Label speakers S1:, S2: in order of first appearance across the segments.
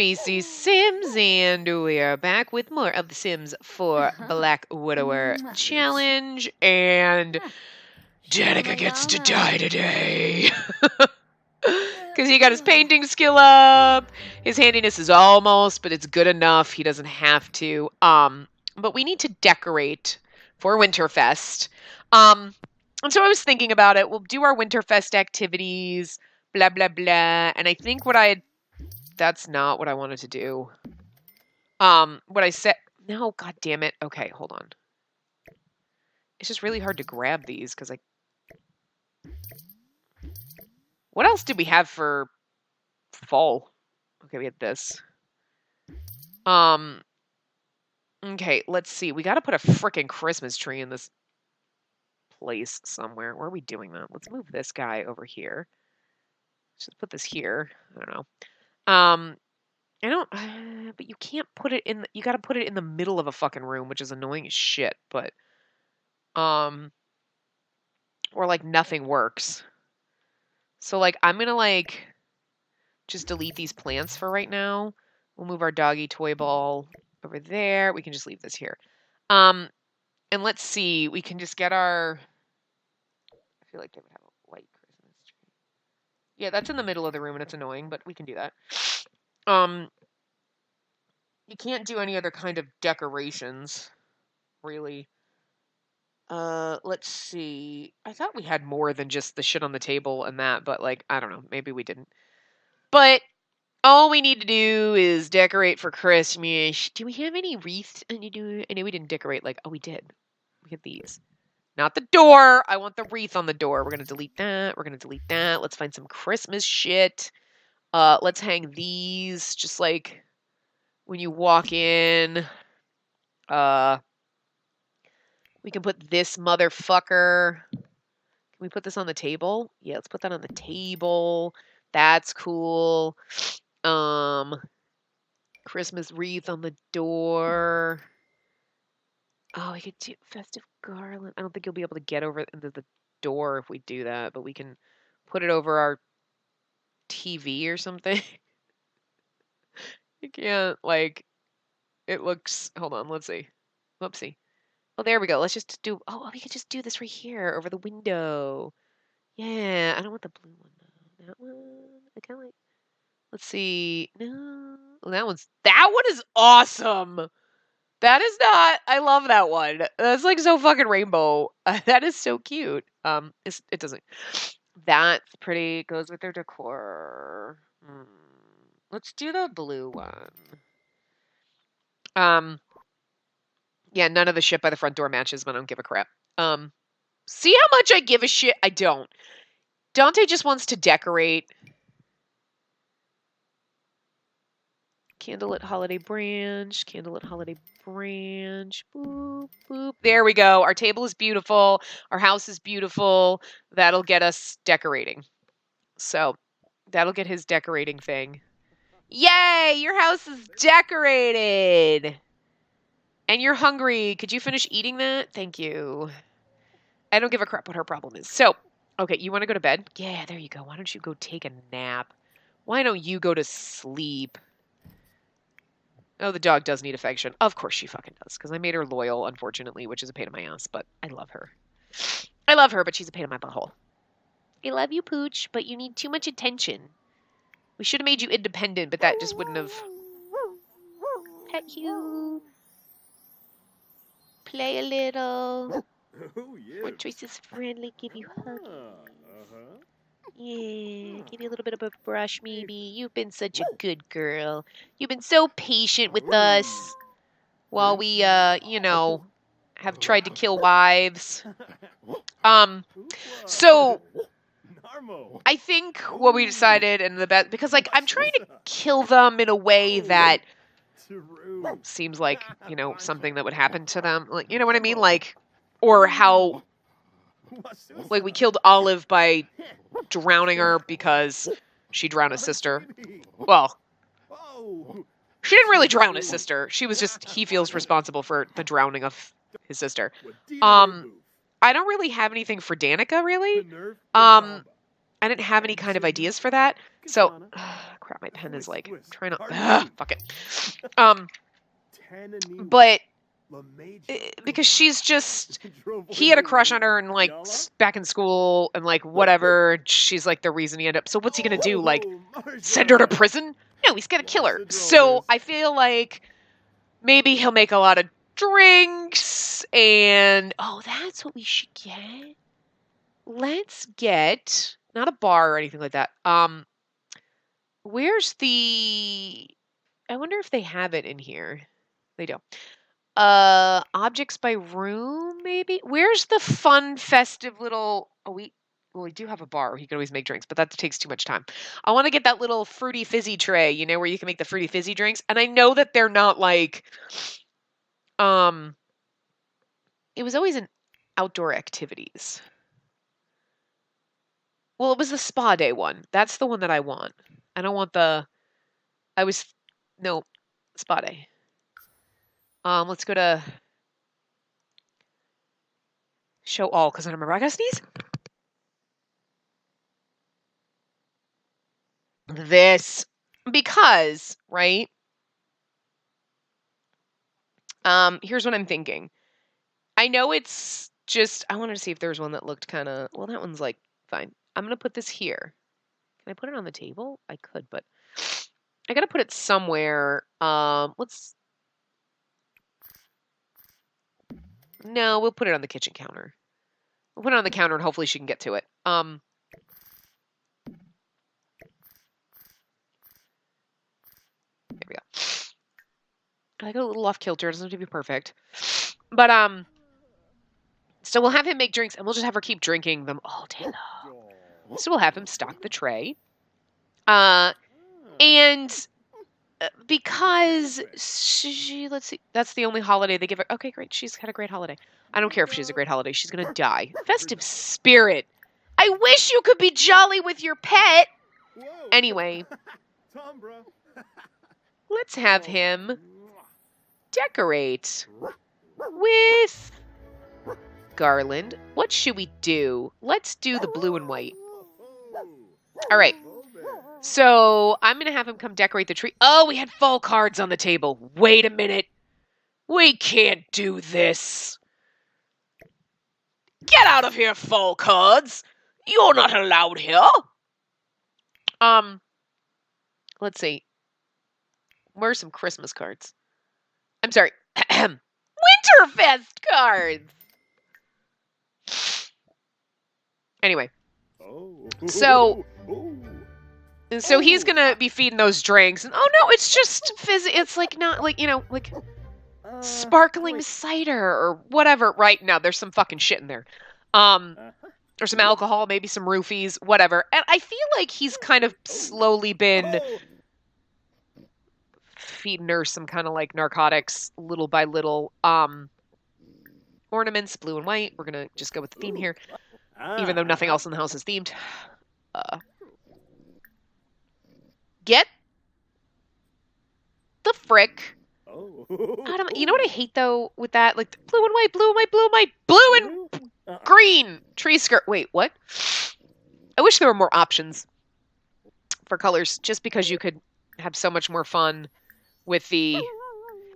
S1: Tracy Sims, and we are back with more of The Sims 4 Black Widower Challenge, and Danica gets to die today. Because he got his painting skill up, his handiness is almost, but it's good enough, he doesn't have to. But we need to decorate for Winterfest. And so I was thinking about it, we'll do our Winterfest activities, blah, blah, blah, and I think that's not what I wanted to do. What I said, no, god damn it. Okay, hold on. It's just really hard to grab these because what else did we have for fall? Okay, we had this. Okay, let's see. We got to put a frickin' Christmas tree in this place somewhere. Where are we doing that? Let's move this guy over here. Let's just put this here. I don't know. I don't, but you can't put it in, you gotta put it in the middle of a fucking room, which is annoying as shit, but, or like nothing works. So like, I'm gonna like, just delete these plants for right now. We'll move our doggy toy ball over there. We can just leave this here. And let's see, we can just get our, I feel like they would have a white Christmas tree. Yeah, that's in the middle of the room and it's annoying, but we can do that. You can't do any other kind of decorations, really. Let's see. I thought we had more than just the shit on the table and that, but like, I don't know. Maybe we didn't. But all we need to do is decorate for Christmas. Do we have any wreaths? I know we didn't decorate like, oh, we did. We had these. Not the door. I want the wreath on the door. We're going to delete that. We're going to delete that. Let's find some Christmas shit. Let's hang these just like when you walk in. We can put this motherfucker. Can we put this on the table? Yeah, let's put that on the table. That's cool. Christmas wreath on the door. Oh, we could do festive garland. I don't think you'll be able to get over into the door if we do that, but we can put it over our TV or something. You can't, like, it looks, hold on, let's see. Whoopsie. Oh, there we go. Let's just do, oh, we could just do this right here over the window. Yeah, I don't want the blue one though. That one, I kind of like, let's see. No, well, that one is awesome. That is not, I love that one. That's like so fucking rainbow. That is so cute. It doesn't, that's pretty, goes with their decor. Let's do the blue one. Yeah, none of the shit by the front door matches, but I don't give a crap. See how much I give a shit? I don't. Dante just wants to decorate. Candlelit holiday branch, candlelit holiday branch. Boop, boop. There we go. Our table is beautiful. Our house is beautiful. That'll get us decorating. So, that'll get his decorating thing. Yay! Your house is decorated! And you're hungry. Could you finish eating that? Thank you. I don't give a crap what her problem is. So, okay, you want to go to bed? Yeah, there you go. Why don't you go take a nap? Why don't you go to sleep? Oh, the dog does need affection. Of course she fucking does, because I made her loyal, unfortunately, which is a pain in my ass, but I love her. I love her, but she's a pain in my butthole. I love you, Pooch, but you need too much attention. We should have made you independent, but that just wouldn't have... Pet you. Play a little.
S2: Oh, yeah.
S1: When Trace is friendly, give you hugs. Yeah, give you a little bit of a brush, maybe. You've been such a good girl. You've been so patient with us while we, you know, have tried to kill wives. So I think what we decided and the best, because like I'm trying to kill them in a way that seems like, you know, something that would happen to them. Like, you know what I mean? Like, or how, like, we killed Olive by drowning her because she drowned his sister. Well, she didn't really drown his sister. She was just, he feels responsible for the drowning of his sister. I don't really have anything for Danica, really. I didn't have any kind of ideas for that. So, crap, my pen is like trying to fuck it. But because she's just, he had a crush on her and like back in school and like whatever. She's like the reason he ended up. So what's he gonna do? Like send her to prison? No, he's gonna kill her. So I feel like maybe he'll make a lot of drinks and oh, that's what we should get. Let's get not a bar or anything like that. Where's the? I wonder if they have it in here. They do. Objects by room, maybe? Where's the fun, festive little... Oh, we do have a bar where you can always make drinks, but that takes too much time. I want to get that little fruity fizzy tray, you know, where you can make the fruity fizzy drinks. And I know that they're not like... It was always in outdoor activities. Well, it was the spa day one. That's the one that I want. I don't want the... No, spa day. Let's go to show all because I don't remember. I gotta sneeze. This because right. Here's what I'm thinking. I know it's just. I wanted to see if there's one that looked kind of. Well, that one's like fine. I'm gonna put this here. Can I put it on the table? I could, but I gotta put it somewhere. Let's. No, we'll put it on the kitchen counter. We'll put it on the counter and hopefully she can get to it. There we go. I got a little off kilter. It doesn't have to be perfect. But, so we'll have him make drinks and we'll just have her keep drinking them all day long. So we'll have him stock the tray. And... because let's see, that's the only holiday they give her. Okay, great. She's had a great holiday. I don't care if she's a great holiday. She's going to die. Festive spirit. I wish you could be jolly with your pet. Anyway, let's have him decorate with garland. What should we do? Let's do the blue and white. All right. So I'm going to have him come decorate the tree. Oh, we had fall cards on the table. Wait a minute. We can't do this. Get out of here, fall cards. You're not allowed here. Let's see. Where are some Christmas cards? I'm sorry. Winterfest cards. Anyway. So he's gonna be feeding those drinks, and oh no, it's just it's like not like, you know, like sparkling cider or whatever. Right now, there's some fucking shit in there. Or some alcohol, maybe some roofies, whatever. And I feel like he's kind of slowly been feeding her some kind of like narcotics, little by little. Ornaments, blue and white. We're gonna just go with the theme here, even though nothing else in the house is themed. Get the frick out of my... You know what I hate though with that? Like blue and white, blue and white, blue and white, blue and green tree skirt. Wait, what? I wish there were more options for colors, just because you could have so much more fun with the...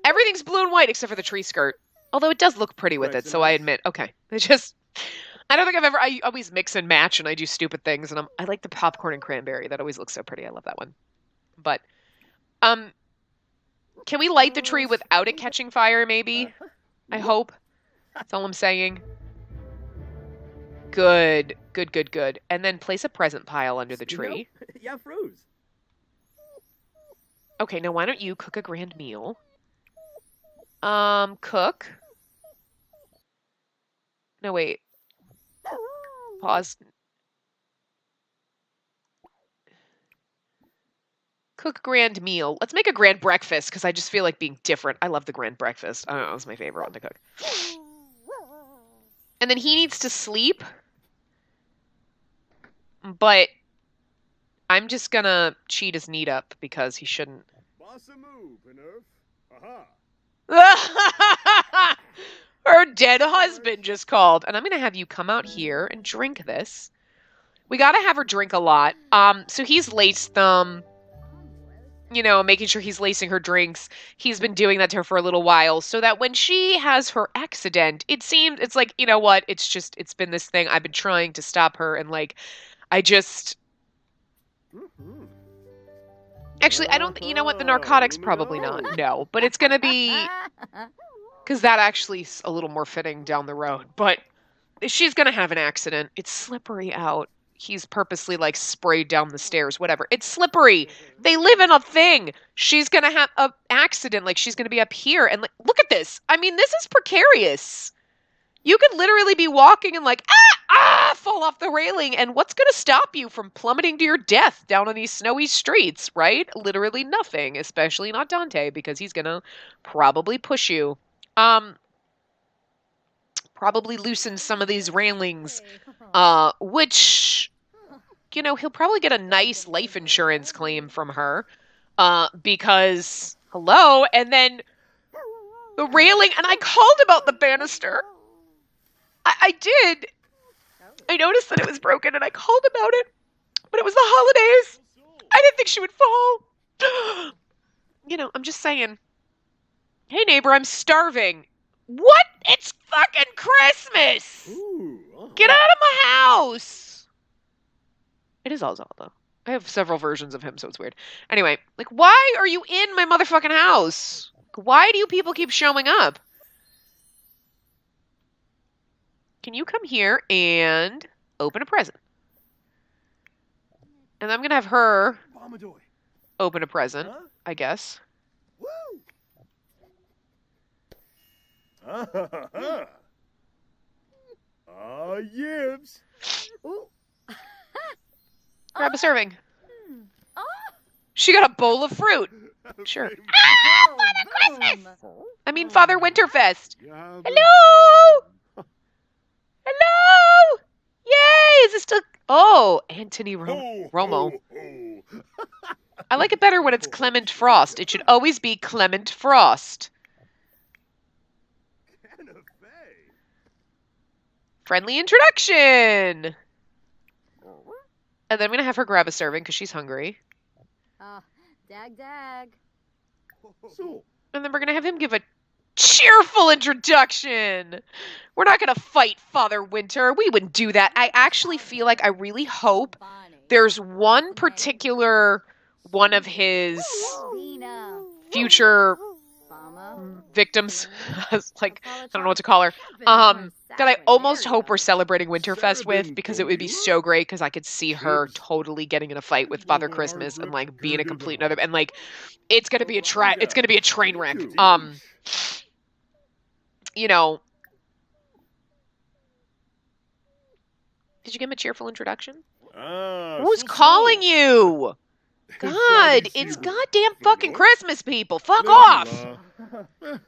S1: Everything's blue and white except for the tree skirt. Although it does look pretty with it, so I admit. Okay. It just... I don't think I've ever... I always mix and match and I do stupid things, and I like the popcorn and cranberry. That always looks so pretty. I love that one. But, can we light the tree without it catching fire, maybe? I hope. That's all I'm saying. Good. Good, good, good. And then place a present pile under the tree.
S2: Yeah, froze.
S1: Okay, now why don't you cook a grand meal? Cook. No, wait. Pause. Cook grand meal. Let's make a grand breakfast, because I just feel like being different. I love the grand breakfast. I don't know, it's my favorite one to cook. And then he needs to sleep. But I'm just gonna cheat his need up, because he shouldn't. Her dead husband just called. And I'm gonna have you come out here and drink this. We gotta have her drink a lot. So he's laced them. you know, making sure he's lacing her drinks. He's been doing that to her for a little while so that when she has her accident, it's like, you know what? It's been this thing. I've been trying to stop her and like, Actually, I don't, you know what? The narcotics, probably not. No, but it's going to be, because that actually's a little more fitting down the road. But she's going to have an accident. It's slippery out. He's purposely like sprayed down the stairs, whatever. It's slippery. They live in a thing. She's going to have an accident. Like she's going to be up here. And like, look at this. I mean, this is precarious. You could literally be walking and like, fall off the railing. And what's going to stop you from plummeting to your death down on these snowy streets, right? Literally nothing, especially not Dante, because he's going to probably push you. Probably loosen some of these railings, which, you know, he'll probably get a nice life insurance claim from her, because, hello, and then the railing, and I called about the banister. I did. I noticed that it was broken, and I called about it, but it was the holidays. I didn't think she would fall. You know, I'm just saying. Hey, neighbor, I'm starving. What? It's fucking Christmas! Get out of my house! It is all Zelda. I have several versions of him, so it's weird. Anyway, like, why are you in my motherfucking house? Why do you people keep showing up? Can you come here and open a present? And I'm going to have her open a present, I guess.
S2: Yibs.
S1: Grab a serving. She got a bowl of fruit. Sure. Father Christmas! I mean, Father Winterfest. Hello! Hello! Yay! Is this still... Oh, Anthony Romo. I like it better when it's Clement Frost. It should always be Clement Frost. Friendly introduction! And then I'm going to have her grab a serving because she's hungry.
S3: Dag.
S1: And then we're going to have him give a cheerful introduction. We're not going to fight Father Winter. We wouldn't do that. I actually feel like I really hope there's one particular one of his future victims, like, I don't know what to call her, that I almost hope we're celebrating Winterfest with, because it would be so great, because I could see her totally getting in a fight with Father Christmas and like being a complete another, and like it's gonna be a train wreck. You know, did you give him a cheerful introduction? Who's calling you? God, it's goddamn fucking Christmas, people. Fuck off. All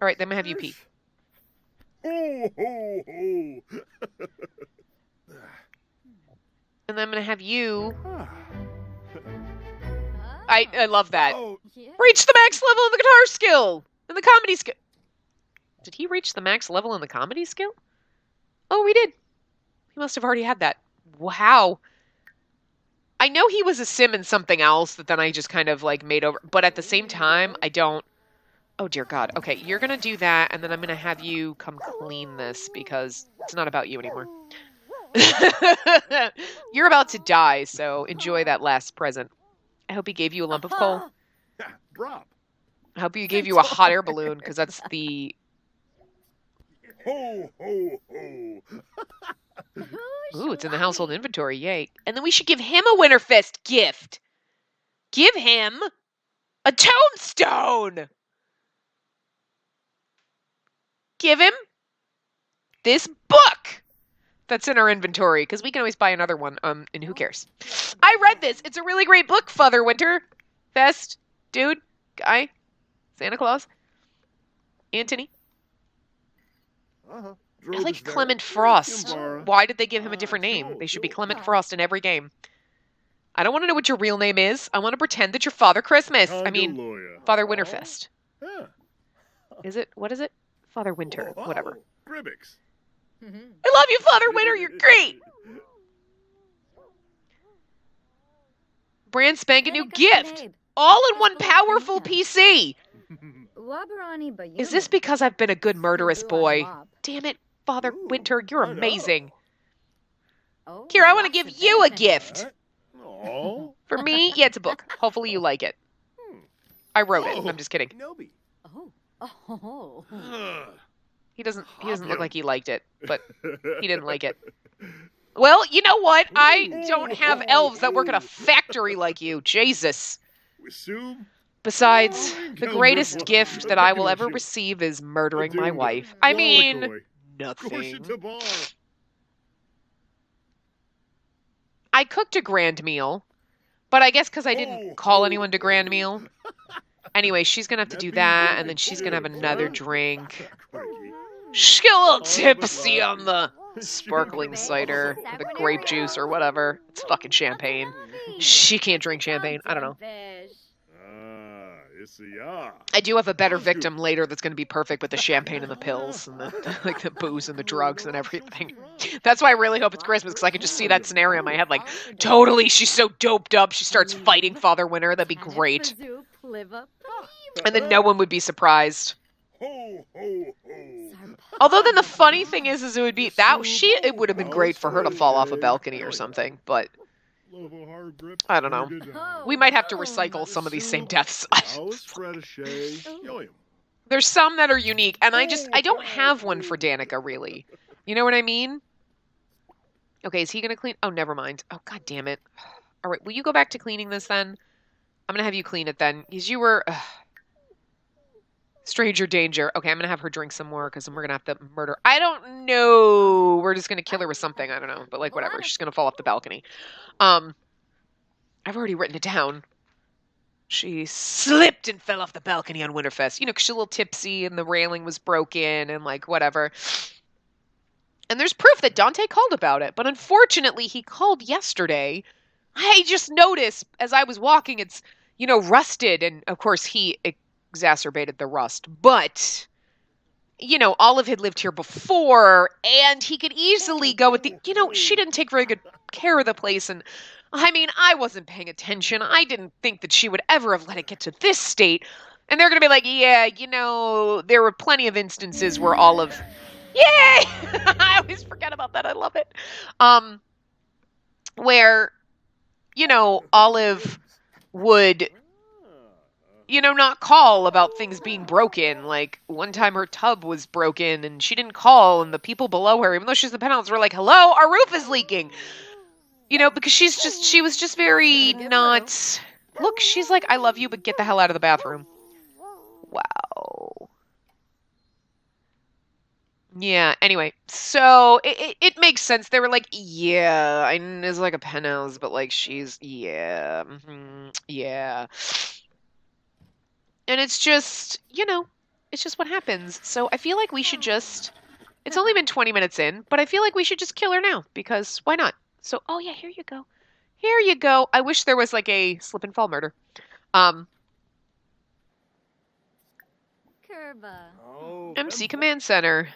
S1: right, then I'm gonna have you pee.
S2: Ho, ho, ho.
S1: And then I'm gonna have you. I love that. Reach the max level of the guitar skill and the comedy skill. Did he reach the max level in the comedy skill? Oh, we did. He must have already had that. Wow. I know he was a sim in something else that then I just kind of like made over, but at the same time, I don't. Oh dear God. Okay, you're gonna do that, and then I'm gonna have you come clean this because it's not about you anymore. You're about to die, so enjoy that last present. I hope he gave you a lump of coal. I hope he gave you a hot air balloon, because that's the...
S2: Ho, ho, ho.
S1: Ooh, it's in the household inventory, yay. And then we should give him a Winterfest gift. Give him a tombstone! Give him this book that's in our inventory, because we can always buy another one, and who cares? I read this. It's a really great book, Father Winterfest. Dude, guy, Santa Claus, Anthony. I like Clement Frost. Why did they give him a different name? They should be Clement Frost in every game. I don't want to know what your real name is. I want to pretend that you're Father Christmas. I mean, Father Winterfest. Is it? What is it? Father Winter. Whatever. I love you, Father Winter. You're great. Brand spanking new gift. all-in-one powerful PC. Is this
S3: Is
S1: because I've been a good murderous boy? Damn it, Father Winter, you're amazing. Here, I want to give you a gift.
S2: Oh.
S1: For me, yeah, it's a book. Hopefully you like it. I wrote it. I'm just kidding.
S2: Nobi.
S1: He doesn't look like he liked it, but he didn't like it. Well, you know what? I don't have elves that work at a factory like you. Jesus. Besides, the greatest gift that I will ever receive is murdering my wife. I mean, nothing. I cooked a grand meal, but I guess because I didn't call anyone to grand meal. Anyway, she's going to have to do that, and then she's going to have another drink. She's get a little tipsy on the sparkling cider, the grape juice or whatever. It's fucking champagne. She can't drink champagne. I don't know. I do have a better victim later that's going to be perfect with the champagne and the pills and the like the booze and the drugs and everything. That's why I really hope it's Christmas, because I can just see that scenario in my head. Like, totally, she's so doped up, she starts fighting Father Winter. That'd be great. And then no one would be surprised. Although then the funny thing is it would be that it would have been great for her to fall off a balcony or something, but I don't know. We might have to recycle some of these same deaths. There's some that are unique, and I don't have one for Danica, really. You know what I mean? Okay, is he going to clean? Oh, never mind. Oh, god damn it. All right, will you go back to cleaning this then? I'm going to have you clean it then, because you were... Stranger danger. Okay, I'm going to have her drink some more, because then we're going to have to murder... I don't know. We're just going to kill her with something. I don't know, but like, whatever. She's going to fall off the balcony. I've already written it down. She slipped and fell off the balcony on Winterfest. You know, 'cause she's a little tipsy and the railing was broken and like whatever. And there's proof that Dante called about it. But unfortunately, he called yesterday. I just noticed as I was walking, it's, you know, rusted. And of course, he exacerbated the rust. But, you know, Olive had lived here before and he could easily go with the, you know, she didn't take very good care of the place. And I mean, I wasn't paying attention. I didn't think that she would ever have let it get to this state. And they're going to be like, yeah, you know, there were plenty of instances where Olive... Yay! I always forget about that. I love it. Where, you know, Olive would, you know, not call about things being broken. Like, one time her tub was broken and she didn't call, and the people below her, even though she's the penthouse, were like, hello, our roof is leaking. You know, because she was just very not... Look, she's like, I love you, but get the hell out of the bathroom. Wow. Yeah, anyway, so it makes sense. They were like, yeah, I know it's like a penthouse, but like she's, yeah, yeah. And it's just, you know, it's just what happens. So I feel like we should just, it's only been 20 minutes in, but I feel like we should just kill her now, because why not? So, oh yeah, here you go. Here you go. I wish there was like a slip and fall murder. MC Command Center.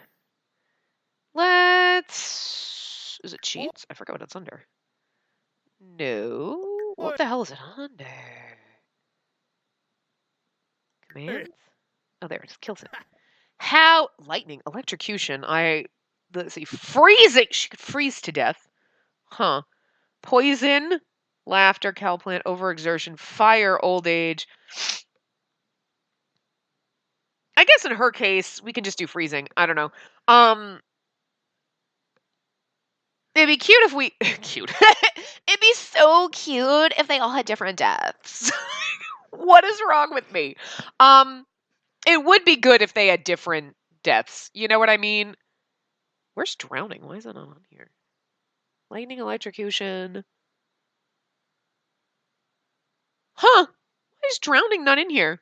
S1: Let's... Is it cheats? I forgot what it's under. No. What the hell is it under? Commands? Oh, there it is. Kills it. How? Lightning. Electrocution. Let's see. Freezing! She could freeze to death. Huh. Poison. Laughter. Cowplant. Overexertion. Fire. Old age. I guess in her case, we can just do freezing. I don't know. It'd be cute if we... cute. It'd be so cute if they all had different deaths. What is wrong with me? It would be good if they had different deaths. You know what I mean? Where's drowning? Why is that not on here? Lightning, electrocution. Huh? Why is drowning not in here?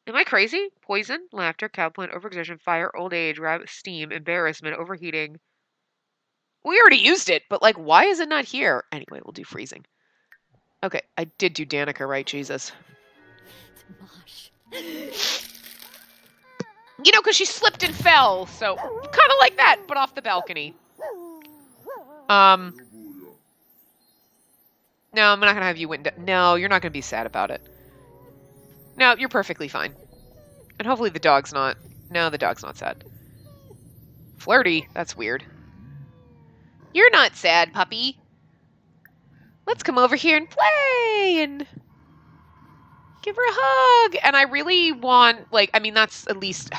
S1: Am I crazy? Poison, laughter, cowplant, overexertion, fire, old age, rabbit, steam, embarrassment, overheating. We already used it, but like, why is it not here? Anyway, we'll do freezing. Okay, I did do Danica, right? Jesus. You know, because she slipped and fell, so kind of like that, but off the balcony. No, I'm not going to have you win. No, you're not going to be sad about it. No, you're perfectly fine. And hopefully the dog's not. No, the dog's not sad. Flirty? That's weird. You're not sad, puppy. Let's come over here and play and give her a hug. And I really want, like, I mean, that's at least...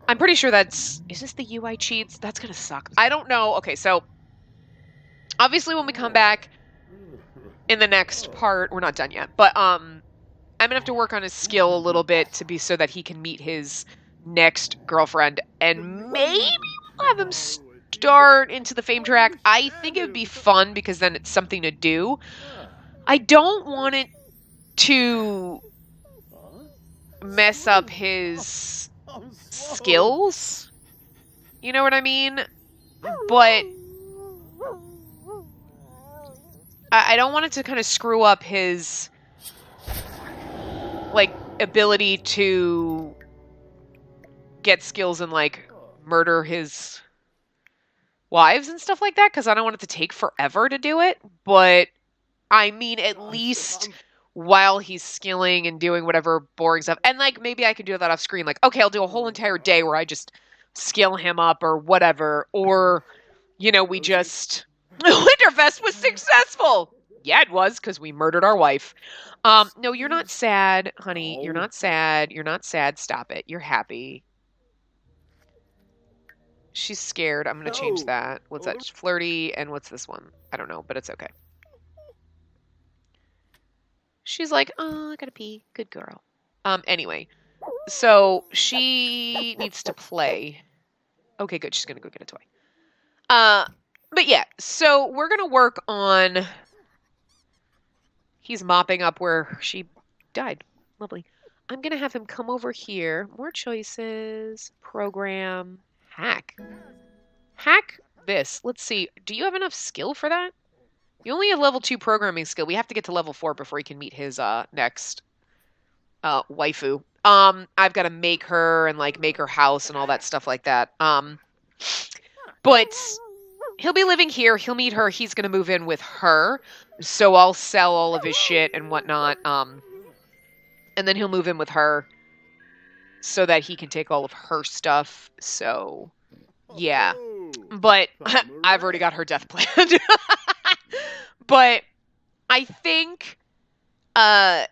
S1: I'm pretty sure that's... Is this the UI cheats? That's going to suck. I don't know. Okay, so... Obviously, when we come back in the next part... We're not done yet. But, I'm going to have to work on his skill a little bit to be so that he can meet his next girlfriend. And maybe we'll have him start into the fame track. I think it would be fun because then it's something to do. I don't want it to mess up his skills. You know what I mean? But I don't want it to kind of screw up his like ability to get skills and like murder his wives and stuff like that, because I don't want it to take forever to do it. But I mean, at least while he's skilling and doing whatever boring stuff, and like maybe I can do that off screen, like, okay, I'll do a whole entire day where I just skill him up or whatever, or you know, we just Winterfest was successful. Yeah, it was, because we murdered our wife. No, you're not sad, honey. You're not sad. You're not sad. Stop it. You're happy. She's scared. I'm going to change that. What's that? Flirty. And what's this one? I don't know, but it's okay. She's like, oh, I gotta pee. Good girl. Anyway. So, she needs to play. Okay, good. She's going to go get a toy. But yeah. So, we're going to work on... He's mopping up where she died. Lovely. I'm going to have him come over here. More choices. Program. Hack. Hack this. Let's see. Do you have enough skill for that? You only have level 2 programming skill. We have to get to level 4 before he can meet his next waifu. I've got to make her and like make her house and all that stuff like that. But he'll be living here. He'll meet her. He's going to move in with her. So I'll sell all of his shit and whatnot. And then he'll move in with her so that he can take all of her stuff. So, yeah. But I've already got her death planned. But I think... yeah,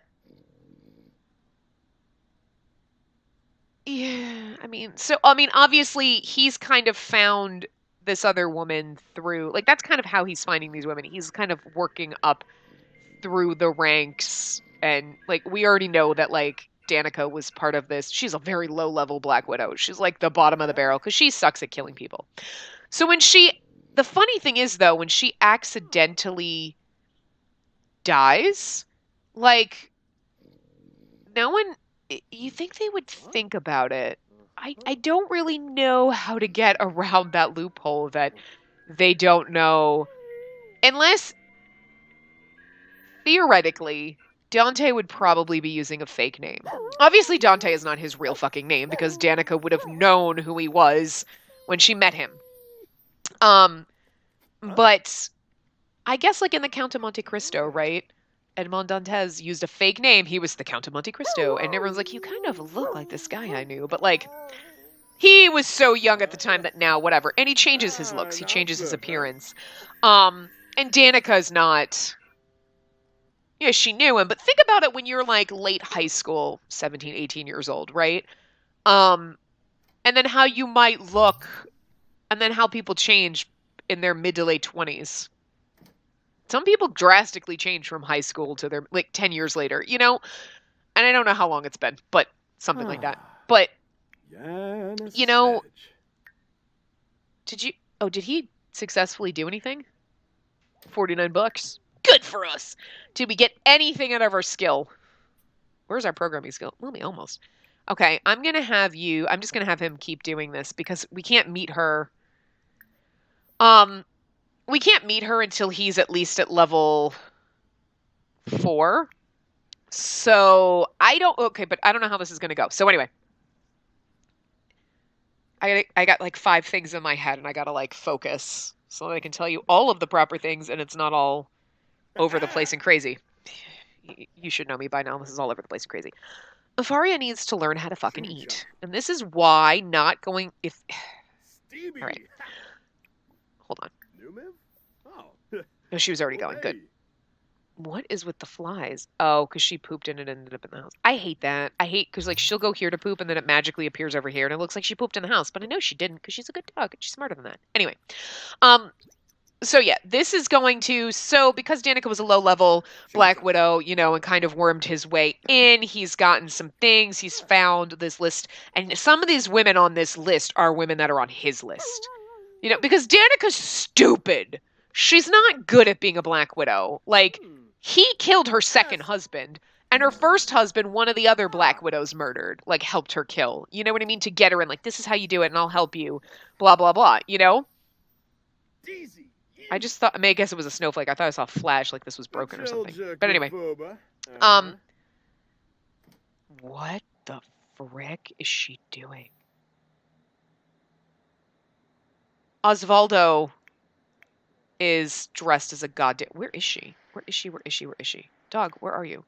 S1: I mean, obviously he's kind of found this other woman through, like, that's kind of how he's finding these women. He's kind of working up through the ranks, and, like, we already know that, like, Danica was part of this. She's a very low-level Black Widow. She's, like, the bottom of the barrel, because she sucks at killing people. So the funny thing is, though, when she accidentally dies, like, no one, you think they would think about it. I don't really know how to get around that loophole that they don't know. Unless, theoretically, Dante would probably be using a fake name. Obviously, Dante is not his real fucking name, because Danica would have known who he was when she met him. But I guess, like, in the Count of Monte Cristo, right? Edmond Dantes used a fake name. He was the Count of Monte Cristo. And everyone's like, you kind of look like this guy I knew. But, like, he was so young at the time that now, whatever. And he changes his looks. He changes his appearance. And Danica's not... Yeah, she knew him. But think about it when you're, like, late high school, 17, 18 years old, right? And then how you might look. And then how people change in their mid to late 20s. Some people drastically change from high school to their, like, 10 years later, you know? And I don't know how long it's been, but something like that. But, you know, did he successfully do anything? $49. Good for us. Did we get anything out of our skill? Where's our programming skill? Well, almost. Okay, I'm just going to have him keep doing this because we can't meet her. We can't meet her until he's at least at level 4. So, but I don't know how this is going to go. So anyway, I got like 5 things in my head and I got to like focus so that I can tell you all of the proper things and it's not all over the place and crazy. You should know me by now. This is all over the place and crazy. Afaria needs to learn how to fucking eat. And this is why not going...
S2: Stevie.
S1: All right. Hold on.
S2: New Miv? Oh.
S1: No, she was already going. Good.
S2: Hey.
S1: What is with the flies? Oh, because she pooped and it ended up in the house. I hate that. I hate because like she'll go here to poop and then it magically appears over here and it looks like she pooped in the house, but I know she didn't because she's a good dog and she's smarter than that. Anyway, so yeah, this is going to because Danica was a low level Black Widow, you know, and kind of wormed his way in. He's gotten some things. He's found this list, and some of these women on this list are women that are on his list. You know, because Danica's stupid. She's not good at being a Black Widow. Like, he killed her second husband, and her first husband, one of the other Black Widows murdered, like, helped her kill. You know what I mean? To get her in, like, this is how you do it, and I'll help you, blah, blah, blah, you know?
S2: Easy.
S1: I just thought, I mean, I guess it was a snowflake. I thought I saw a flash, like this was broken or something. But anyway. What the frick is she doing? Osvaldo is dressed as a goddamn... Where is she? Where is she? Where is she? Where is she? Dog, where are you?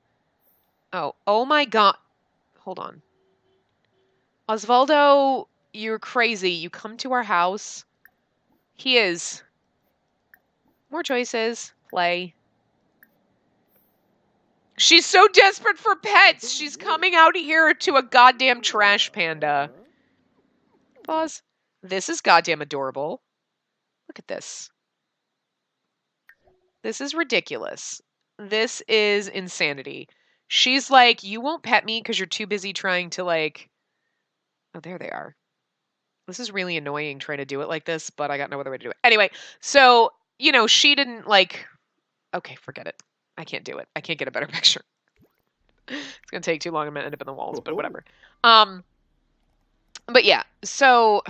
S1: Oh my god. Hold on. Osvaldo, you're crazy. You come to our house. He is... More choices. Play. She's so desperate for pets. She's coming out here to a goddamn trash panda. Pause. This is goddamn adorable. Look at this. This is ridiculous. This is insanity. She's like, you won't pet me because you're too busy trying to like... Oh, there they are. This is really annoying trying to do it like this, but I got no other way to do it. Anyway, so, you know, she didn't like... Okay, forget it. I can't do it. I can't get a better picture. It's going to take too long. I'm going to end up in the walls, but whatever. But yeah, so...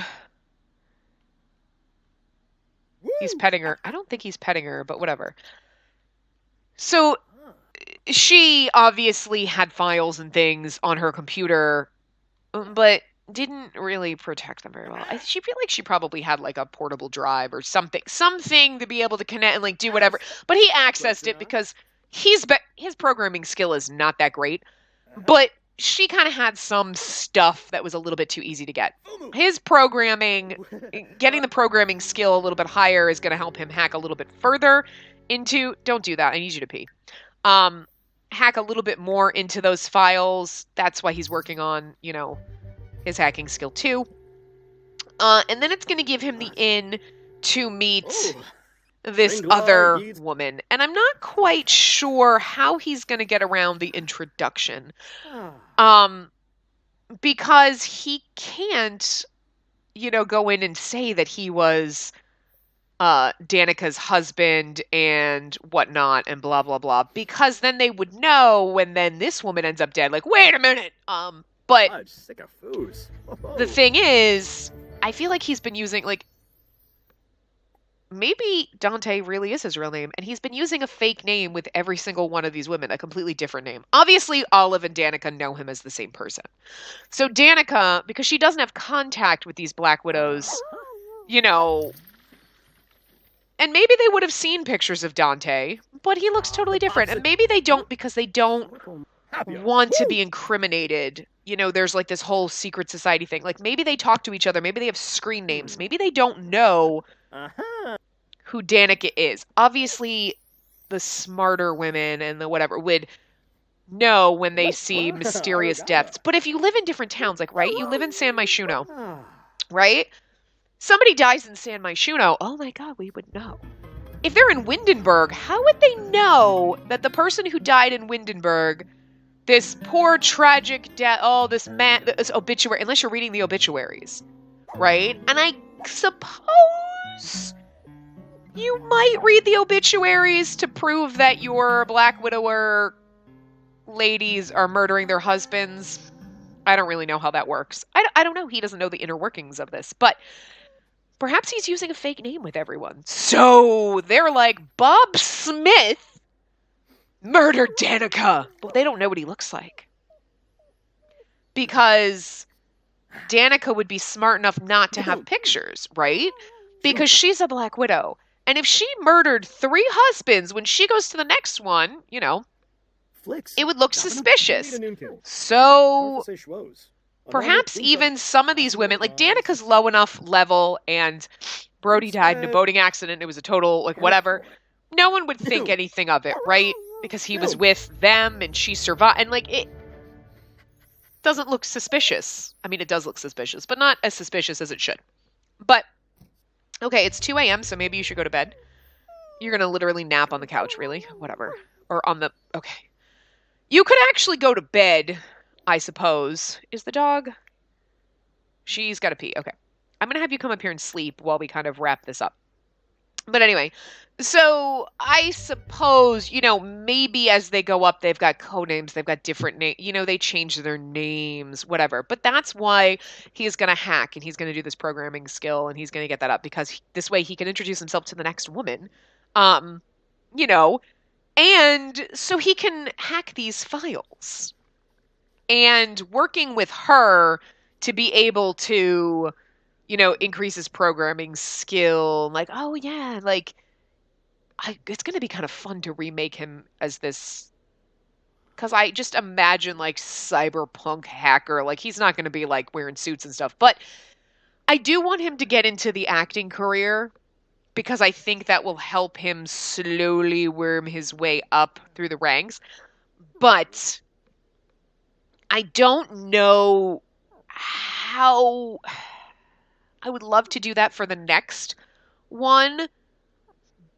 S1: He's petting her. I don't think he's petting her, but whatever. So she obviously had files and things on her computer, but didn't really protect them very well. She feel like she probably had like a portable drive or something to be able to connect and like do whatever. But he accessed it because his programming skill is not that great. But she kind of had some stuff that was a little bit too easy to get. His programming, getting the programming skill a little bit higher is going to help him hack a little bit further into... Don't do that. I need you to pee. Hack a little bit more into those files. That's why he's working on, you know, his hacking skill too. And then it's going to give him the in to meet this other woman. And I'm not quite sure how he's going to get around the introduction. Because he can't, you know, go in and say that he was Danica's husband and whatnot and blah, blah, blah. Because then they would know when then this woman ends up dead. Like, wait a minute! But the thing is, I feel like he's been using, like, maybe Dante really is his real name, and he's been using a fake name with every single one of these women, a completely different name. Obviously, Olive and Danica know him as the same person. So Danica, because she doesn't have contact with these Black Widows, you know, and maybe they would have seen pictures of Dante, but he looks totally different. And maybe they don't because they don't want to be incriminated. You know, there's like this whole secret society thing. Like maybe they talk to each other. Maybe they have screen names. Maybe they don't know who Danica is. Obviously, the smarter women and the whatever would know when they see mysterious deaths. But if you live in different towns, like, right? You live in San Myshuno, right? Somebody dies in San Myshuno. Oh my God, we would know. If they're in Windenburg, how would they know that the person who died in Windenburg, this poor tragic death, this obituary, unless you're reading the obituaries, right? And I suppose you might read the obituaries to prove that your Black Widower ladies are murdering their husbands. I don't really know how that works. I don't know. He doesn't know the inner workings of this, but perhaps he's using a fake name with everyone. So they're like, Bob Smith murdered Danica. Well, they don't know what he looks like. Because Danica would be smart enough not to have pictures, right? Because she's a Black Widow. And if she murdered 3 husbands when she goes to the next one,
S2: Flicks.
S1: it would look
S2: Chopping 'em?
S1: suspicious.
S2: Need a noonkin.
S1: So
S2: Parfait schwoes.
S1: perhaps even some of these women, like Danica's low enough level, and Brody died in a boating accident. It was a total, like, whatever. No one would think anything of it, right? Because he was with them and she survived. And, like, it doesn't look suspicious. I mean, it does look suspicious, but not as suspicious as it should. But, okay, it's 2 a.m., so maybe you should go to bed. You're going to literally nap on the couch, really? Whatever. Or on the... Okay. You could actually go to bed, I suppose. Is the dog? She's got to pee. Okay. I'm going to have you come up here and sleep while we kind of wrap this up. But anyway, so I suppose, maybe as they go up, they've got code names, they've got different names, they change their names, whatever. But that's why he's going to hack and he's going to do this programming skill and he's going to get that up because this way he can introduce himself to the next woman. And so he can hack these files. And working with her to be able to, increase his programming skill. Like, oh yeah, like, it's going to be kind of fun to remake him as this. Because I just imagine, like, cyberpunk hacker. Like, he's not going to be, like, wearing suits and stuff. But I do want him to get into the acting career. Because I think that will help him slowly worm his way up through the ranks. But I don't know how... I would love to do that for the next one,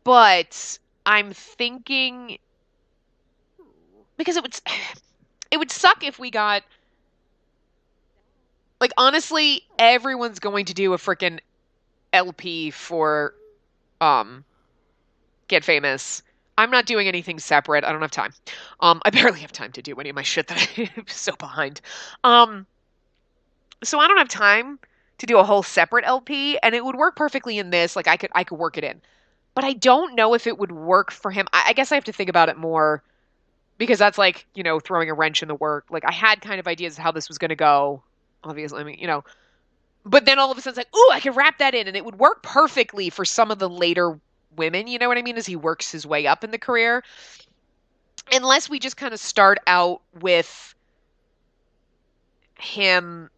S1: but I'm thinking... Because it would suck if we got... Like, honestly, everyone's going to do a freaking LP for... Get Famous. I'm not doing anything separate. I don't have time. I barely have time to do any of my shit that I'm so behind. So I don't have time to do a whole separate LP, and it would work perfectly in this. Like I could work it in, but I don't know if it would work for him. I guess I have to think about it more because that's like throwing a wrench in the work. Like I had kind of ideas of how this was going to go. Obviously, I mean but then all of a sudden it's like, ooh, I could wrap that in, and it would work perfectly for some of the later women. You know what I mean? As he works his way up in the career, unless we just kind of start out with him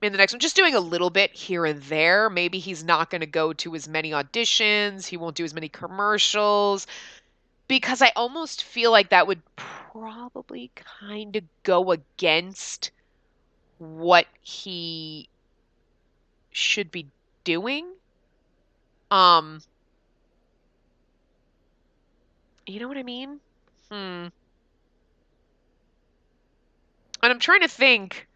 S1: in the next one, just doing a little bit here and there. Maybe he's not going to go to as many auditions. He won't do as many commercials because I almost feel like that would probably kind of go against what he should be doing. You know what I mean? And I'm trying to think.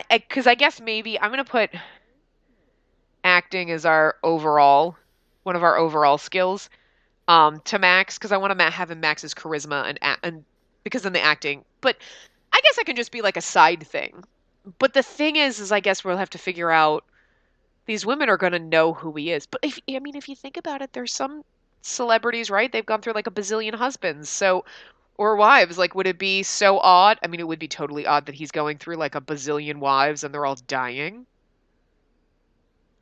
S1: Because I guess maybe I'm going to put acting as one of our overall skills, to max, because I want to have him max his charisma and because then the acting. But I guess I can just be like a side thing. But the thing is I guess we'll have to figure out these women are going to know who he is. But if you think about it, there's some celebrities, right? They've gone through like a bazillion husbands. So, or wives. Like, would it be so odd? I mean, it would be totally odd that he's going through like a bazillion wives and they're all dying.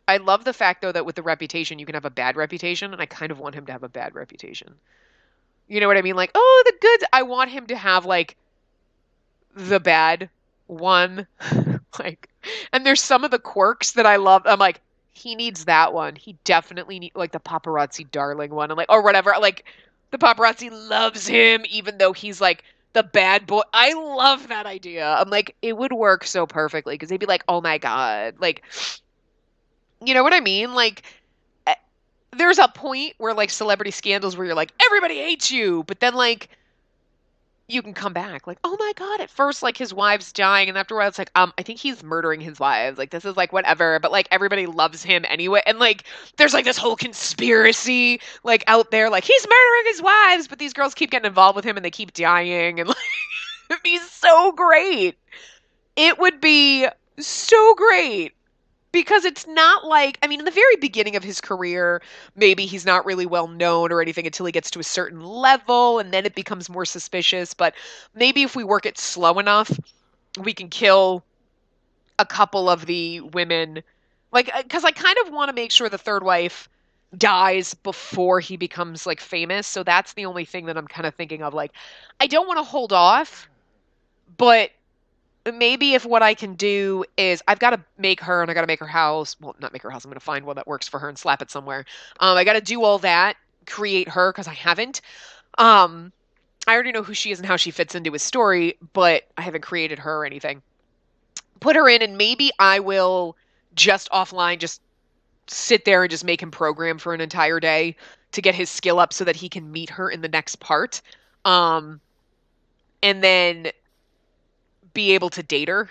S1: I love the fact, though, that with the reputation, you can have a bad reputation, and I kind of want him to have a bad reputation. You know what I mean? Like, oh, the good. I want him to have, like, the bad one. Like, and there's some of the quirks that I love. I'm like, he needs that one. He definitely needs, like, the paparazzi darling one. I'm like, or whatever. Like, the paparazzi loves him, even though he's, like, the bad boy. I love that idea. I'm like, it would work so perfectly, because they'd be like, oh, my God. Like... You know what I mean? Like, there's a point where, like, celebrity scandals where you're like, everybody hates you. But then, like, you can come back. Like, oh my God, at first, like, his wife's dying. And after a while, it's like, I think he's murdering his wives. Like, this is, like, whatever. But, like, everybody loves him anyway. And, like, there's, like, this whole conspiracy, like, out there. Like, he's murdering his wives. But these girls keep getting involved with him and they keep dying. And, like, it'd be so great. It would be so great. Because it's not like, I mean, in the very beginning of his career, maybe he's not really well known or anything until he gets to a certain level, and then it becomes more suspicious. But maybe if we work it slow enough, we can kill a couple of the women Like, because I kind of want to make sure the third wife dies before he becomes like famous. So that's the only thing that I'm kind of thinking of. Like, I don't want to hold off, but maybe if what I can do is I've got to make her and I got to make her house. Well, not make her house. I'm going to find one that works for her and slap it somewhere. I got to do all that, create her because I haven't. Um, I already know who she is and how she fits into his story, but I haven't created her or anything. Put her in, and maybe I will just offline just sit there and just make him program for an entire day to get his skill up so that he can meet her in the next part. Um, and then be able to date her.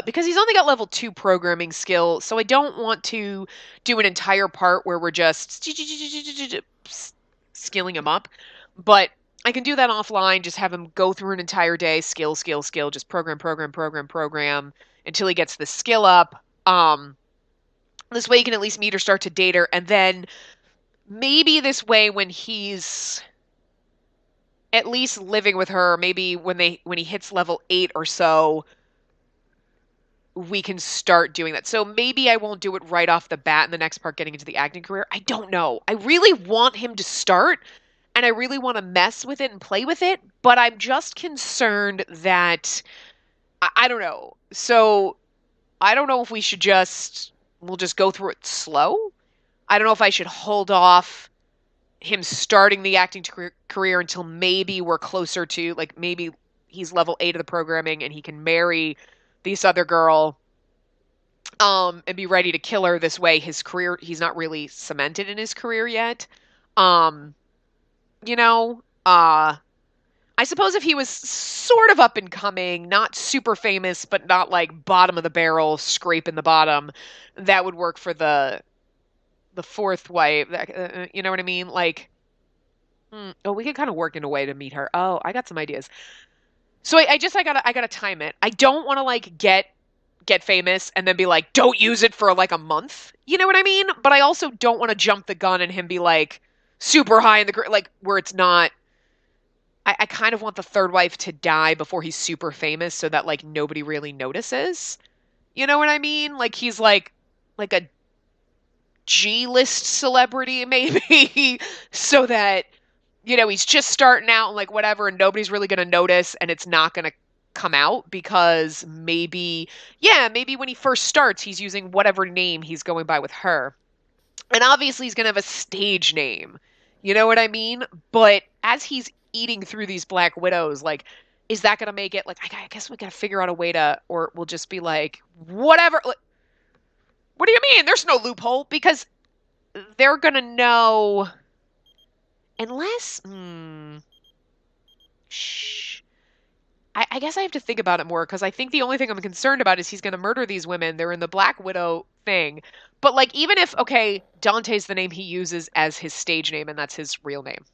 S1: Because he's only got level 2 programming skill, so I don't want to do an entire part where we're just skilling him up. But I can do that offline, just have him go through an entire day, skill, skill, skill, just program, program, program, program until he gets the skill up. This way you can at least meet her, start to date her, and then maybe this way when he's at least living with her, maybe when he hits level 8 or so, we can start doing that. So maybe I won't do it right off the bat in the next part getting into the acting career. I don't know. I really want him to start and I really want to mess with it and play with it, but I'm just concerned that I don't know. So I don't know if we'll just go through it slow. I don't know if I should hold off him starting the acting career until maybe we're closer to, like, maybe he's level 8 of the programming and he can marry this other girl and be ready to kill her. This way his career, he's not really cemented in his career yet. um you know uh I suppose if he was sort of up and coming, not super famous but not like bottom of the barrel, scraping the bottom, that would work for the fourth wife. You know what I mean? Like, oh, we could kind of work in a way to meet her. Oh, I got some ideas. So I gotta time it. I don't want to like get famous and then be like, don't use it for like a month. You know what I mean? But I also don't want to jump the gun and him be like super high in the like where it's not. I kind of want the third wife to die before he's super famous so that like nobody really notices. You know what I mean? Like he's like a G-list celebrity maybe so that he's just starting out and like whatever, and nobody's really going to notice, and it's not going to come out because maybe when he first starts, he's using whatever name he's going by with her. And obviously, he's going to have a stage name. You know what I mean? But as he's eating through these Black Widows, like, is that going to make it like, I guess we got to figure out a way to, or we'll just be like, whatever. Like, what do you mean? There's no loophole because they're going to know unless. Shh. I guess I have to think about it more because I think the only thing I'm concerned about is he's going to murder these women. They're in the Black Widow thing. But, like, even if, okay, Dante's the name he uses as his stage name and that's his real name.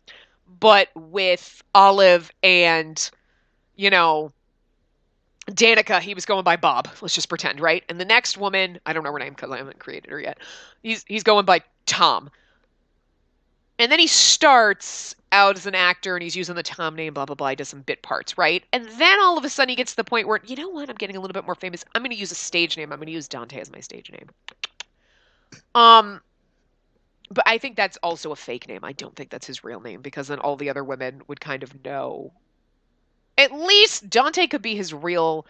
S1: But with Olive and, you know, Danica, he was going by Bob. Let's just pretend, right? And the next woman, I don't know her name because I haven't created her yet. He's going by Tom. And then he starts out as an actor and he's using the Tom name, blah, blah, blah. He does some bit parts, right? And then all of a sudden he gets to the point where, you know what? I'm getting a little bit more famous. I'm going to use a stage name. I'm going to use Dante as my stage name. Um, but I think that's also a fake name. I don't think that's his real name because then all the other women would kind of know. At least Dante could be his real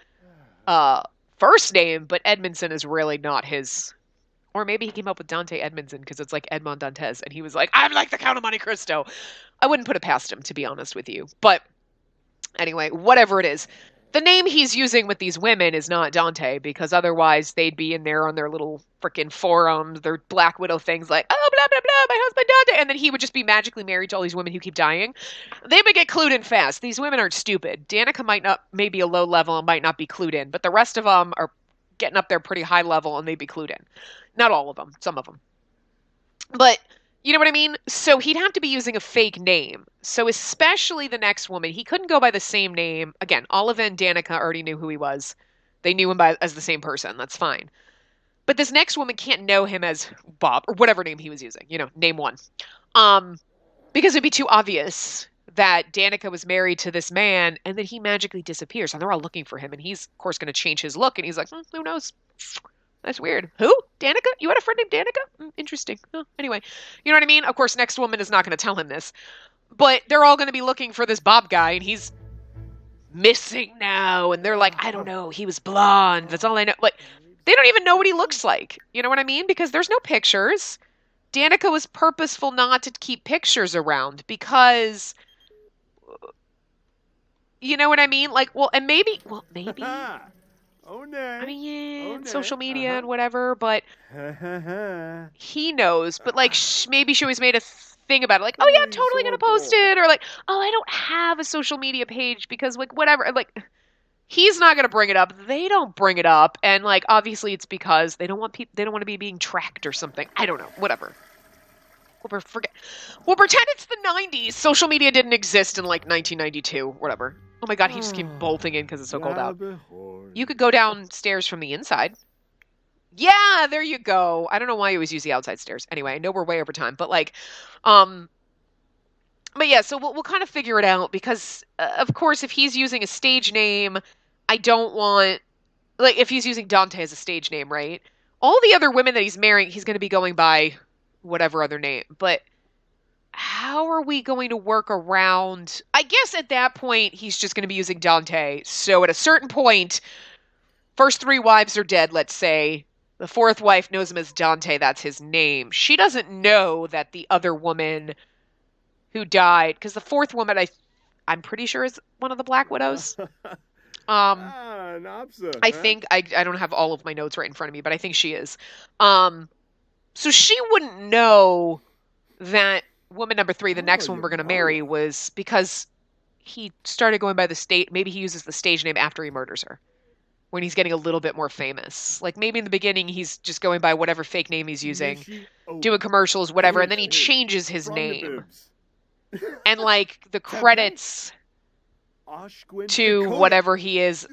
S1: uh first name, but Edmondson is really not his. Or maybe he came up with Dante Edmondson because it's like Edmond Dantes, and he was like, I'm like the Count of Monte Cristo. I wouldn't put it past him, to be honest with you. But anyway, whatever it is, the name he's using with these women is not Dante because otherwise they'd be in there on their little freaking forums, their Black Widow things like, oh, blah, blah, blah, my husband Dante. And then he would just be magically married to all these women who keep dying. They would get clued in fast. These women aren't stupid. Danica might not, maybe a low level and might not be clued in, but the rest of them are getting up there pretty high level and they'd be clued in. Not all of them, some of them. But you know what I mean? So he'd have to be using a fake name. So especially the next woman, he couldn't go by the same name. Again, Olive and Danica already knew who he was. They knew him as the same person. That's fine. But this next woman can't know him as Bob or whatever name he was using. Name one. Because it'd be too obvious that Danica was married to this man and then he magically disappears and they're all looking for him and he's of course going to change his look and he's like, who knows? That's weird. Who? Danica? You had a friend named Danica? Interesting. Oh, anyway, you know what I mean? Of course, next woman is not going to tell him this, but they're all going to be looking for this Bob guy, and he's missing now. And they're like, I don't know. He was blonde. That's all I know. Like, they don't even know what he looks like. You know what I mean? Because there's no pictures. Danica was purposeful not to keep pictures around because, you know what I mean? Like, well, maybe.
S2: Oh, no.
S1: I mean, yeah,
S2: Oh, no.
S1: social media and whatever, but he knows. But like, maybe she always made a thing about it, like, oh yeah, I'm totally gonna post it, or like, oh, I don't have a social media page because like whatever. Like, he's not gonna bring it up. They don't bring it up, and like, obviously, it's because they don't want people. They don't want to be being tracked or something. I don't know. Whatever. We'll pretend it's the 90s. Social media didn't exist in like 1992, whatever. Oh my god, he just keeps bolting in because it's so cold out. You could go downstairs from the inside. Yeah, there you go. I don't know why you always use the outside stairs. Anyway, I know we're way over time, but like, but yeah, so we'll kind of figure it out because, of course, if he's using a stage name, I don't want, like, if he's using Dante as a stage name, right? All the other women that he's marrying, he's going to be going by whatever other name, but how are we going to work around? I guess at that point, he's just going to be using Dante. So at a certain point, first 3 wives are dead, let's say. The 4th wife knows him as Dante. That's his name. She doesn't know that the other woman who died, because the 4th woman, I'm pretty sure is one of the Black Widows. I think, I don't have all of my notes right in front of me, but I think she is. So she wouldn't know that woman number 3, the next one we're going to marry, was because he started going by the state. Maybe he uses the stage name after he murders her, when he's getting a little bit more famous. Like, maybe in the beginning he's just going by whatever fake name he's using, doing commercials, whatever, and then he changes his name. And like the credits to whatever he is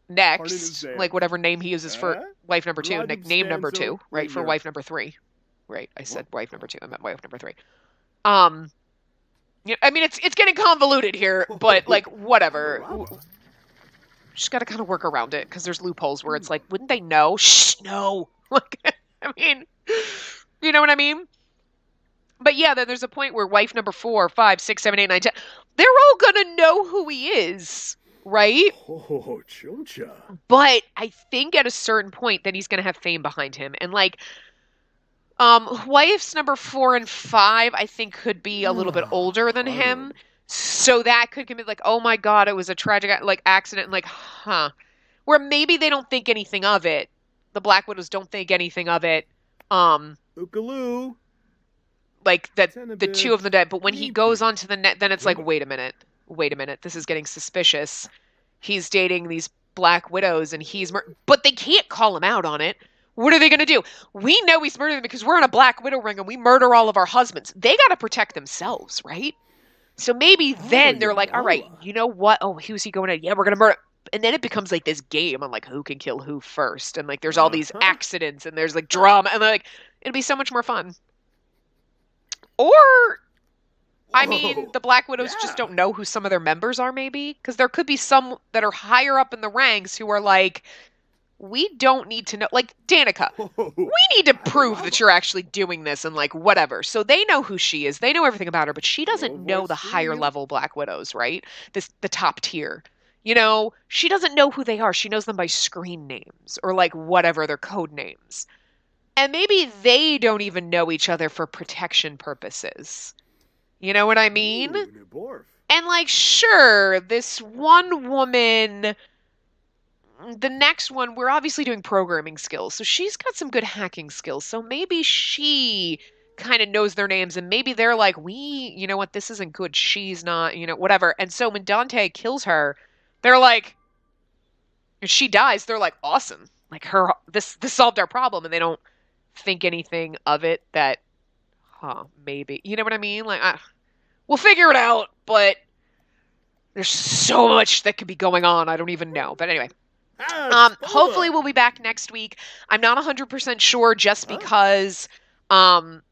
S1: next, like whatever name he uses for wife number 2, name number 2, right? For wife number 3. Right, I said wife number 2. I meant wife number 3. Yeah, I mean, it's getting convoluted here, but like whatever. Just got to kind of work around it because there's loopholes where it's like, wouldn't they know? Shh, no. Like, I mean, you know what I mean? But yeah, then there's a point where wife number 4, 5, 6, 7, 8, 9, 10, they're all gonna know who he is, right?
S2: Oh, chuncha.
S1: But I think at a certain point, then he's gonna have fame behind him, and like. Wives number 4 and 5, I think, could be a little bit older than him. So that could be like, oh my god, it was a tragic like accident, and like, huh. Where maybe they don't think anything of it. The Black Widows don't think anything of it.
S2: Oogaloo.
S1: Like that the 2 of them dead. But when he goes onto the net, then it's like, wait a minute. This is getting suspicious. He's dating these Black Widows, and but they can't call him out on it. What are they going to do? We know he's murdering them because we're in a Black Widow ring and we murder all of our husbands. They got to protect themselves, right? So maybe then they're like, all right, you know what? Oh, who's he going to? Yeah, we're going to murder. And then it becomes like this game on like who can kill who first. And like there's all these accidents and there's like drama. And like it'll be so much more fun. Or, I mean, the Black Widows just don't know who some of their members are maybe. Because there could be some that are higher up in the ranks who are like, we don't need to know, like Danica, we need to prove that you're actually doing this and like whatever. So they know who she is. They know everything about her, but she doesn't know the higher level Black Widows, right? The top tier. You know, she doesn't know who they are. She knows them by screen names or like whatever their code names. And maybe they don't even know each other for protection purposes. You know what I mean? And like, sure, this one woman, the next one, we're obviously doing programming skills. So she's got some good hacking skills. So maybe she kind of knows their names and maybe they're like, you know what, this isn't good. She's not, you know, whatever. And so when Dante kills her, they're like, if she dies, they're like, awesome. Like this solved our problem. And they don't think anything of it that, maybe, you know what I mean? Like, we'll figure it out, but there's so much that could be going on. I don't even know. But anyway. Hopefully we'll be back next week. I'm not 100% sure just because the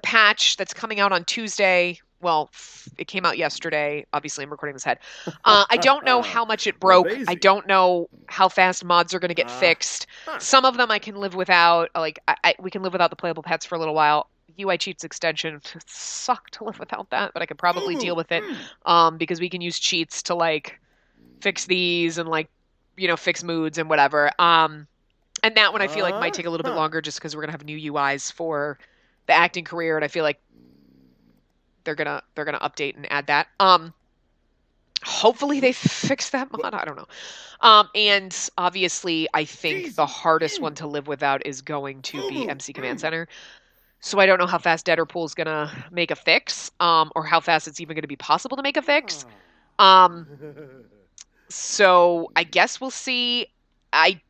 S1: patch that's coming out on Tuesday, Well, it came out yesterday. Obviously, I'm recording this ahead. I don't know how much it broke. I
S2: Amazing.
S1: don't know how fast mods are going to get fixed. Some of them I can live without. Like we can live without the playable pets for a little while. UI cheats extension suck to live without that, but I could probably deal with it because we can use cheats to like fix these and like fix moods and whatever. And that one I feel like might take a little bit longer just because we're gonna have new UIs for the acting career, and I feel like they're gonna update and add that. Hopefully they fix that mod. I don't know. And obviously I think the hardest one to live without is going to be MC Command Center. So I don't know how fast Deaderpool's gonna make a fix, or how fast it's even gonna be possible to make a fix. So I guess we'll see. I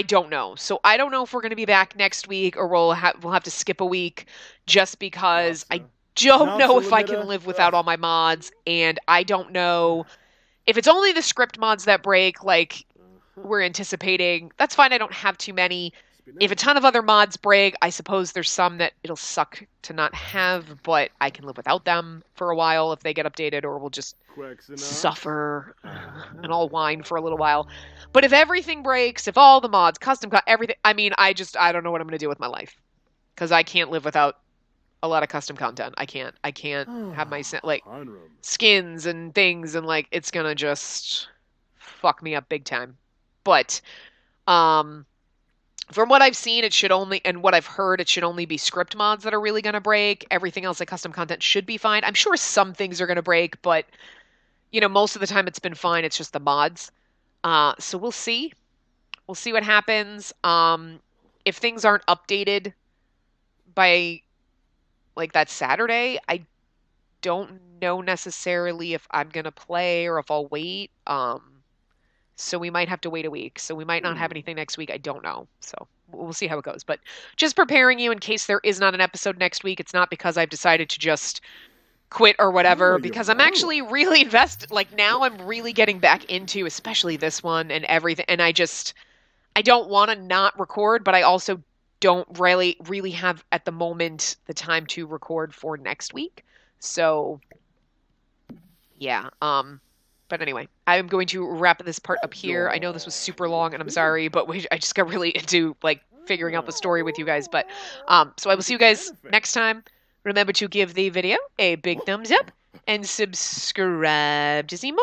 S1: don't know. So I don't know if we're going to be back next week or we'll have to skip a week just because I don't know if I can live without all my mods, and I don't know if it's only the script mods that break like we're anticipating. That's fine. I don't have too many. If a ton of other mods break, I suppose there's some that it'll suck to not have, but I can live without them for a while if they get updated, or we'll just suffer and I'll whine for a little while. But if everything breaks, if all the mods, everything, I mean, I don't know what I'm going to do with my life because I can't live without a lot of custom content. I can't have my like skins and things, and like it's going to just fuck me up big time. But from what I've seen, it should only, and what I've heard, it should only be script mods that are really going to break. Everything else, like custom content, should be fine. I'm sure some things are going to break, but, most of the time it's been fine. It's just the mods. So we'll see. We'll see what happens. If things aren't updated by, like, that Saturday, I don't know necessarily if I'm going to play or if I'll wait. So we might have to wait a week. So we might not have anything next week. I don't know. So we'll see how it goes. But just preparing you in case there is not an episode next week. It's not because I've decided to just quit or whatever, because I'm actually really invested. Like now I'm really getting back into, especially this one and everything. And I don't want to not record, but I also don't really have at the moment the time to record for next week. So yeah. But anyway, I'm going to wrap this part up here. I know this was super long, and I'm sorry, but I just got really into like figuring out the story with you guys. But so I will see you guys next time. Remember to give the video a big thumbs up and subscribe to see more.